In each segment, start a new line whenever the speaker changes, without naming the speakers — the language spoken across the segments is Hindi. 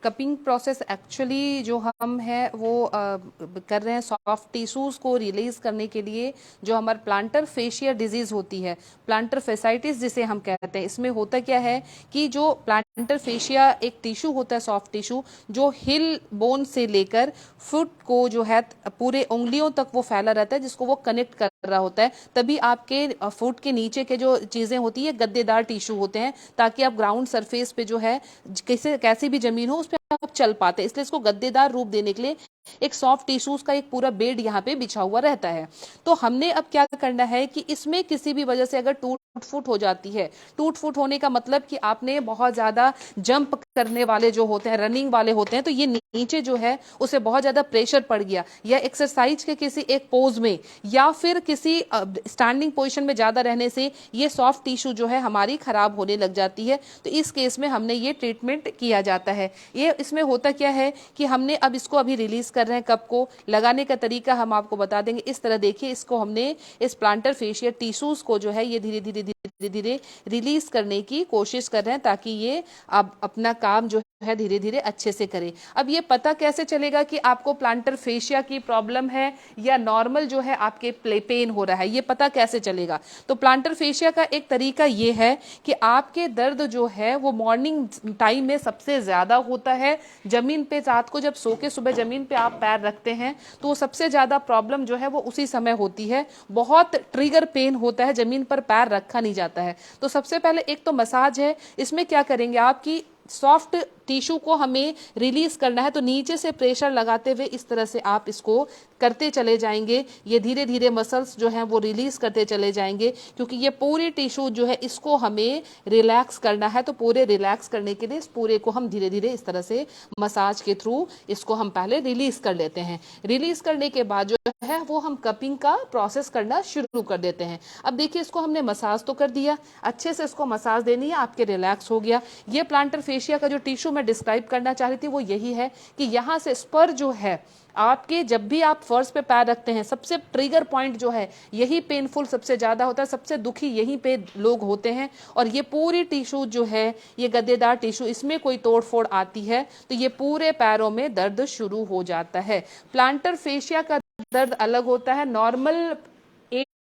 कपिंग प्रोसेस एक्चुअली जो हम है वो कर रहे हैं सॉफ्ट टिश्यूज को रिलीज करने के लिए। जो हमारे प्लांटर फेशिया डिजीज होती है, प्लांटर फेसाइटिस जिसे हम कहते हैं, इसमें होता क्या है कि जो प्लांटर फेशिया एक टिश्यू होता है, सॉफ्ट टिश्यू, जो हिल बोन से लेकर फुट को जो है पूरे उंगलियों तक वो फैला रहता है, जिसको वो कनेक्ट कर रहा होता है। तभी आपके फुट के नीचे के जो चीजें होती है गद्देदार टिश्यू होते हैं, ताकि आप ग्राउंड सरफेस पे जो है कैसी भी जमीन हो उस पर आप चल पाते हैं। इसलिए इसको गद्देदार रूप देने के लिए एक सॉफ्ट टिश्यूज का एक पूरा बेड यहाँ पे बिछा हुआ रहता है। तो हमने अब क्या करना है कि इसमें किसी भी वजह से अगर टूट फूट हो जाती है, टूट फूट होने का मतलब कि आपने बहुत ज्यादा जंप करने वाले जो होते हैं, रनिंग वाले होते हैं, तो ये नीचे जो है उसे बहुत ज्यादा प्रेशर पड़ गया, या एक्सरसाइज के किसी एक पोज में या फिर किसी स्टैंडिंग पोजीशन में ज्यादा रहने से ये सॉफ्ट टिश्यू जो है हमारी खराब होने लग जाती है। तो इस केस में हमने ये ट्रीटमेंट किया जाता है। ये इसमें होता क्या है कि हमने अब इसको अभी रिलीज कर रहे हैं। कप को लगाने का तरीका हम आपको बता देंगे। इस तरह देखिए, इसको हमने इस प्लांटर फेशिया टिश्यूज को जो है ये धीरे धीरे धीरे धीरे रिलीज करने की कोशिश कर रहे हैं, ताकि ये अब अपना काम जो है धीरे धीरे अच्छे से करे। अब ये पता कैसे चलेगा कि आपको प्लांटर फेशिया की प्रॉब्लम है या नॉर्मल जो है आपके पेन हो रहा है, ये पता कैसे चलेगा? तो प्लांटर फेशिया का एक तरीका ये है कि आपके दर्द जो है वो मॉर्निंग टाइम में सबसे ज्यादा होता है। जमीन पे रात को जब सो के सुबह जमीन पे आप पैर रखते हैं तो वो सबसे ज्यादा प्रॉब्लम जो है वो उसी समय होती है। बहुत ट्रिगर पेन होता है, जमीन पर पैर रखा नहीं जाता है। तो सबसे पहले एक तो मसाज है। इसमें क्या करेंगे, आपकी सॉफ्ट टिश्यू को हमें रिलीज करना है, तो नीचे से प्रेशर लगाते हुए इस तरह से आप इसको करते चले जाएंगे। ये धीरे धीरे मसल्स जो हैं वो रिलीज करते चले जाएंगे, क्योंकि ये पूरी टिश्यू जो है इसको हमें रिलैक्स करना है। तो पूरे रिलैक्स करने के लिए इस पूरे को हम धीरे धीरे इस तरह से मसाज के थ्रू इसको हम पहले रिलीज कर लेते हैं। रिलीज करने के बाद जो है वो हम कपिंग का प्रोसेस करना शुरू कर देते हैं। अब देखिए, इसको हमने मसाज तो कर दिया, अच्छे से इसको मसाज देनी है, आपके रिलैक्स हो गया। ये प्लांटर फेशिया का जो टिश्यू मैं डिस्क्राइब करना चाह रही थी वो यही है कि यहाँ से स्पर जो है आपके, जब भी आप फर्श पे पैर रखते हैं, सबसे ट्रिगर पॉइंट जो है यही पेनफुल सबसे ज्यादा होता है, सबसे दुखी यहीं पे लोग होते हैं। और ये पूरी टिश्यू जो है, ये गद्देदार टिश्यू, इसमें कोई तोड़ फोड़ आती है तो ये पूरे पैरों में दर्द शुरू हो जाता है। प्लांटर फेशिया का दर्द अलग होता है, नॉर्मल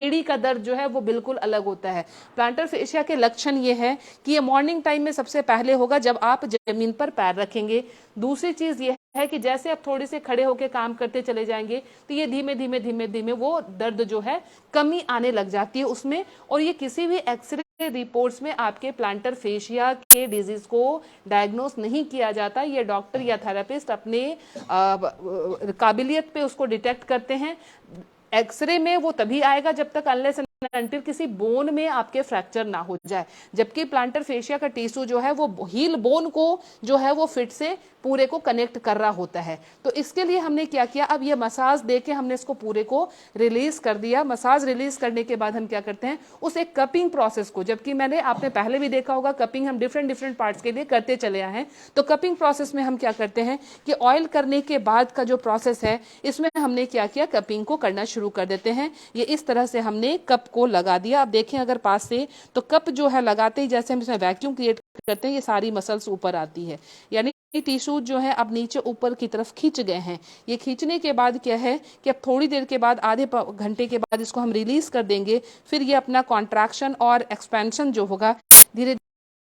एड़ी का दर्द जो है वो बिल्कुल अलग होता है। प्लांटर फेशिया के लक्षण ये है कि ये मॉर्निंग टाइम में सबसे पहले होगा जब आप जमीन पर पैर रखेंगे। दूसरी चीज ये है कि जैसे आप थोड़े से खड़े होकर काम करते चले जाएंगे तो ये धीमे धीमे धीमे धीमे वो दर्द जो है कमी आने लग जाती है उसमें। और ये किसी भी एक्सरे रिपोर्ट्स में आपके प्लांटर फेशिया के डिजीज को डायग्नोस नहीं किया जाता। ये डॉक्टर या थेरेपिस्ट अपने काबिलियत पे उसको डिटेक्ट करते हैं। एक्सरे में वो तभी आएगा जब तक अनलेस अनटिल किसी बोन में आपके फ्रैक्चर ना हो जाए। जबकि प्लांटर फेशिया का टिश्यू जो है वो हील बोन को जो है वो फिट से पूरे को कनेक्ट कर रहा होता है। तो इसके लिए हमने क्या किया, अब ये मसाज देके हमने इसको पूरे को रिलीज कर दिया। मसाज रिलीज करने के बाद हम क्या करते हैं, उस एक कपिंग प्रोसेस को, जबकि मैंने आपने पहले भी देखा होगा कपिंग हम डिफरेंट डिफरेंट पार्ट्स के लिए करते चले आए हैं। तो कपिंग प्रोसेस में हम क्या करते हैं कि ऑयल करने के बाद का जो प्रोसेस है इसमें हमने क्या किया, कपिंग को करना शुरू कर देते हैं। ये इस तरह से हमने कप को लगा दिया। अब देखें अगर पास से, तो कप जो है लगाते ही जैसे हम इसमें वैक्यूम क्रिएट करते हैं ये सारी मसल्स ऊपर आती है, यानी टिश्यू जो है अब नीचे ऊपर की तरफ खींच गए हैं। ये खींचने के बाद क्या है कि अब थोड़ी देर के बाद, आधे घंटे के बाद इसको हम रिलीज कर देंगे। फिर ये अपना कॉन्ट्रैक्शन और एक्सपेंशन जो होगा धीरे